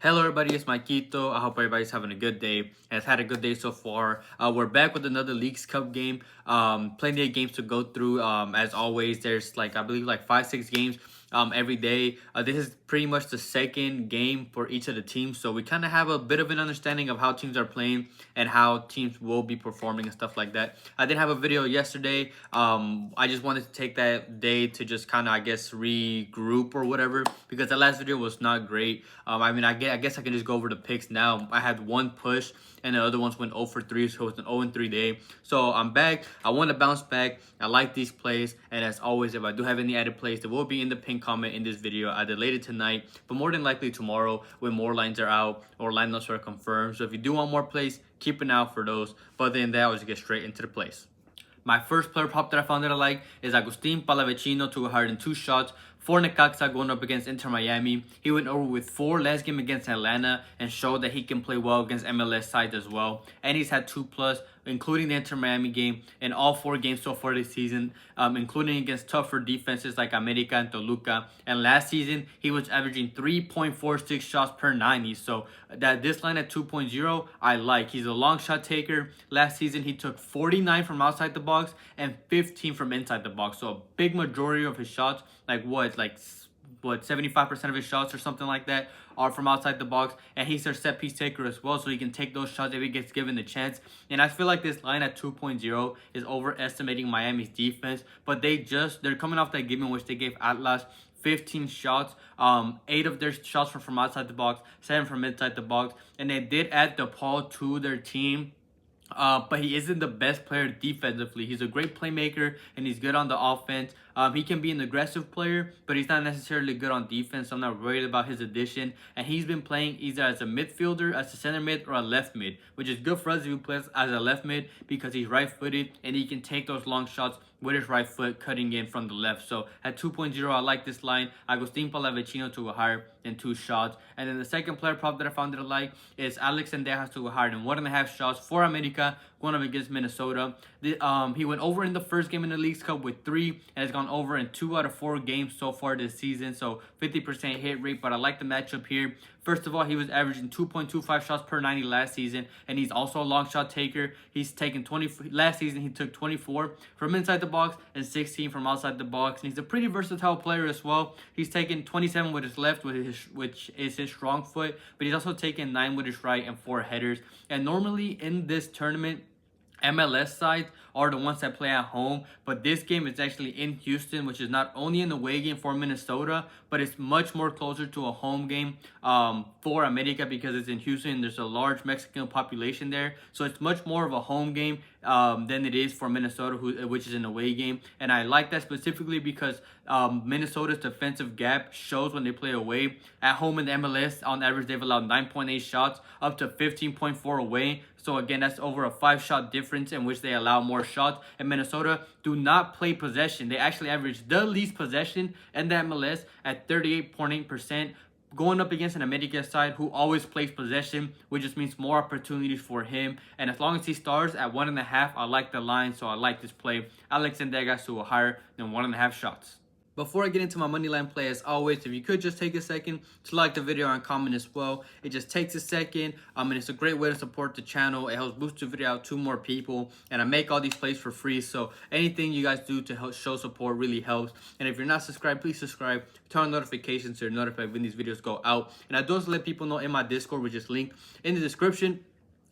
Hello everybody, it's Maikito. I hope everybody's having a good day and has had a good day so far. We're back with another Leagues Cup game. Plenty of games to go through. As always, there's I believe 5-6 games every day. This is pretty much the second game for each of the teams, so we kind of have a bit of an understanding of how teams are playing and how teams will be performing and stuff like that. I did have a video yesterday. I just wanted to take that day to just kind of, I guess, regroup or whatever, because the last video was not great. I guess I can just go over the picks now. I had one push and the other ones went 0 for 3, so it's an 0-3 day. So I'm back. I want to bounce back. I like these plays, and as always, if I do have any added plays, they will be in the pinned comment in this video either later tonight, but more than likely tomorrow when more lines are out or lineups are confirmed. So if you do want more plays, keep an eye out for those. But other than that, I'll just get straight into the plays. My first player prop that I found that I like is Agustin Palavecino to 102 shots for Necaxa going up against Inter Miami. He went over with 4 last game against Atlanta and showed that he can play well against MLS sides as well. And he's had 2+, including the Inter Miami game, in all 4 games so far this season, including against tougher defenses like America and Toluca. And last season, he was averaging 3.46 shots per 90. So that this line at 2.0, I like. He's a long shot taker. Last season, he took 49 from outside the box and 15 from inside the box. So a big majority of his shots, 75% of his shots or something like that, are from outside the box. And he's their set piece taker as well, so he can take those shots if he gets given the chance. And I feel like this line at 2.0 is overestimating Miami's defense, but they're coming off that game in which they gave Atlas 15 shots. 8 of their shots were from outside the box, 7 from inside the box, and they did add DePaul to their team. But he isn't the best player defensively. He's a great playmaker and he's good on the offense. He can be an aggressive player, but he's not necessarily good on defense, so I'm not worried about his addition. And he's been playing either as a midfielder, as a center mid, or a left mid, which is good for us if he plays as a left mid because he's right-footed and he can take those long shots with his right foot cutting in from the left. So at 2.0, I like this line. Agustin Palavecino to go higher than 2 shots. And then the second player prop that I found that I like is Zendejas to go higher than 1.5 shots for America going up against Minnesota. He went over in the first game in the Leagues Cup with 3 and has gone over in 2 out of 4 games so far this season. So 50% hit rate, but I like the matchup here. First of all, he was averaging 2.25 shots per 90 last season, and he's also a long shot taker. He's taken 20. Last season, he took 24 from inside the box and 16 from outside the box, and he's a pretty versatile player as well. He's taken 27 with his left, which is his strong foot, but he's also taken 9 with his right and 4 headers. And normally in this tournament, MLS sides are the ones that play at home, but this game is actually in Houston, which is not only an away game for Minnesota, but it's much more closer to a home game for America because it's in Houston. There's a large Mexican population there, so it's much more of a home game than it is for Minnesota, which is an away game. And I like that specifically because Minnesota's defensive gap shows when they play away. At home in the MLS, on average, they've allowed 9.8 shots up to 15.4 away. So again, that's over a 5-shot difference in which they allow more shots. And Minnesota do not play possession. They actually average the least possession in the MLS at 38.8%. Going up against an America side who always plays possession, which just means more opportunities for him. And as long as he starts at 1.5, I like the line, so I like this play. Zendejas to a higher than 1.5 shots. Before I get into my money line play, as always, if you could just take a second to like the video and comment as well. It just takes a second, and it's a great way to support the channel. It helps boost the video out to more people, and I make all these plays for free, so anything you guys do to help show support really helps. And if you're not subscribed, please subscribe. Turn on notifications so you're notified when these videos go out. And I do also let people know in my Discord, which is linked in the description.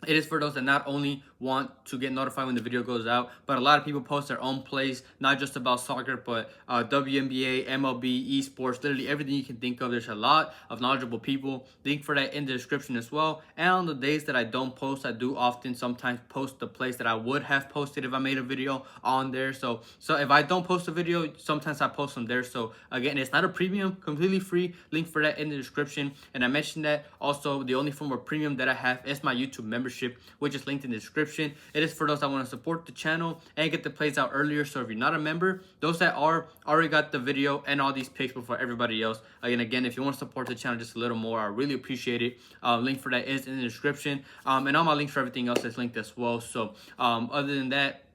It is for those that not only want to get notified when the video goes out, but a lot of people post their own plays, not just about soccer, but WNBA, MLB, esports, literally everything you can think of. There's a lot of knowledgeable people. Link for that in the description as well. And on the days that I don't post, I do often sometimes post the plays that I would have posted if I made a video on there. So if I don't post a video, sometimes I post them there. So again, it's not a premium, completely free. Link for that in the description. And I mentioned that also the only form of premium that I have is my YouTube membership, which is linked in the description. It is for those that want to support the channel and get the plays out earlier. So if you're not a member, those that are already got the video and all these picks before everybody else. Again, if you want to support the channel just a little more, I really appreciate it. Link for that is in the description, and all my links for everything else is linked as well. So other than that,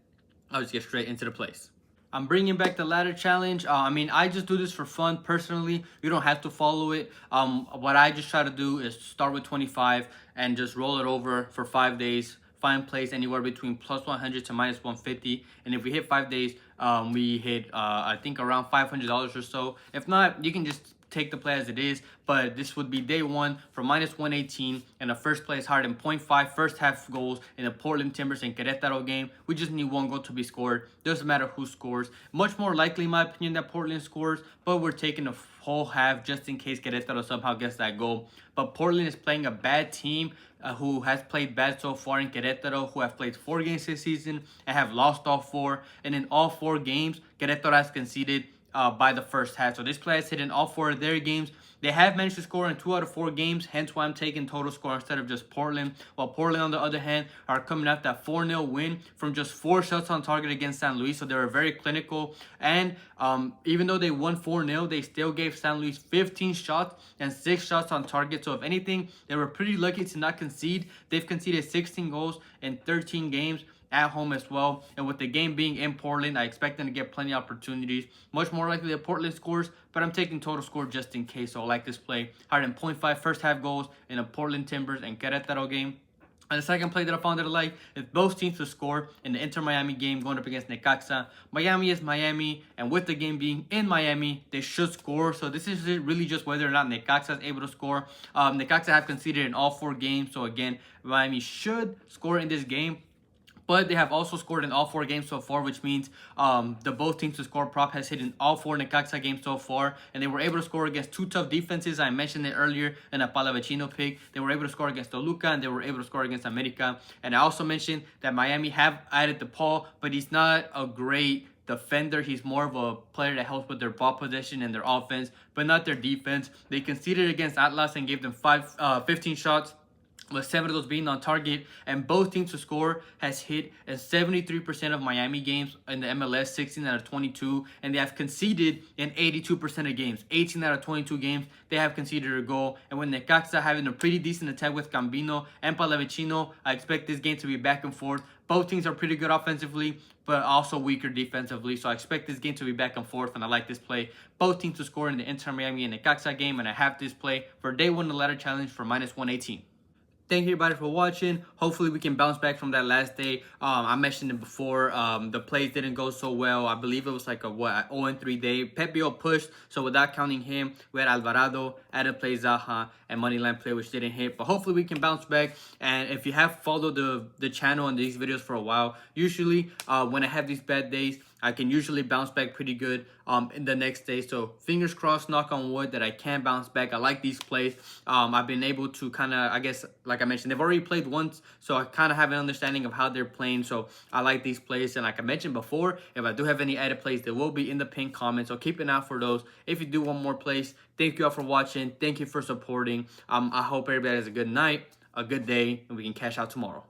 I'll just get straight into the plays. I'm bringing back the ladder challenge. I mean, I just do this for fun personally. You don't have to follow it. What I just try to do is start with 25 and just roll it over for 5 days. Find place anywhere between plus 100 to minus 150. And if we hit 5 days, we hit I think around $500 or so. If not, you can just take the play as it is, but this would be day one for minus 118 and a first place hard in 0.5 first half goals in the Portland Timbers and Querétaro game. We just need one goal to be scored. Doesn't matter who scores. Much more likely, in my opinion, that Portland scores, but we're taking a whole half just in case Querétaro somehow gets that goal. But Portland is playing a bad team who has played bad so far in Querétaro, who have played 4 games this season and have lost all 4. And in all 4 games, Querétaro has conceded by the first half. So this play has hit in all 4 of their games. They have managed to score in 2 out of 4 games, hence why I'm taking total score instead of just Portland. While Portland, on the other hand, are coming off that 4-0 win from just 4 shots on target against San Luis. So they were very clinical. And even though they won 4-0, they still gave San Luis 15 shots and 6 shots on target. So if anything, they were pretty lucky to not concede. They've conceded 16 goals in 13 games at home as well. And with the game being in Portland, I expect them to get plenty of opportunities. Much more likely that Portland scores, but I'm taking total score just in case. So I like this play. Higher than 0.5 first half goals in a Portland Timbers and Querétaro game. And the second play that I found that I like is both teams to score in the Inter-Miami game going up against Necaxa. Miami is Miami, and with the game being in Miami, they should score. So this is really just whether or not Necaxa is able to score. Necaxa have conceded in all 4 games, so again, Miami should score in this game. But they have also scored in all 4 games so far, which means the both teams to score prop has hit in all 4 Necaxa games so far. And they were able to score against 2 tough defenses. I mentioned it earlier in a Palavecino pick. They were able to score against Toluca, and they were able to score against America. And I also mentioned that Miami have added the Paul, but he's not a great defender. He's more of a player that helps with their ball possession and their offense, but not their defense. They conceded against Atlas and gave them 15 shots, with 7 of those being on target, and both teams to score has hit in 73% of Miami games in the MLS, 16 out of 22, and they have conceded in 82% of games. 18 out of 22 games, they have conceded a goal. And with Necaxa having a pretty decent attack with Gambino and Palavecino, I expect this game to be back and forth. Both teams are pretty good offensively, but also weaker defensively. So I expect this game to be back and forth, and I like this play. Both teams to score in the Inter-Miami and Necaxa game, and I have this play for day 1 of the ladder challenge for minus 118. Thank you everybody for watching. Hopefully we can bounce back from that last day. I mentioned it before. The plays didn't go so well. I believe it was like a 0-3 day. Pepio pushed, so without counting him, we had Alvarado, added play Zaha, and moneyline play which didn't hit. But hopefully we can bounce back. And if you have followed the channel and these videos for a while, usually when I have these bad days, I can usually bounce back pretty good in the next day. So fingers crossed, knock on wood, that I can bounce back. I like these plays. I've been able to kind of, I guess, like I mentioned, they've already played once, so I kind of have an understanding of how they're playing. So I like these plays. And like I mentioned before, if I do have any added plays, they will be in the pinned comments. So keep an eye out for those. If you do want more plays, thank you all for watching. Thank you for supporting. I hope everybody has a good night, a good day, and we can cash out tomorrow.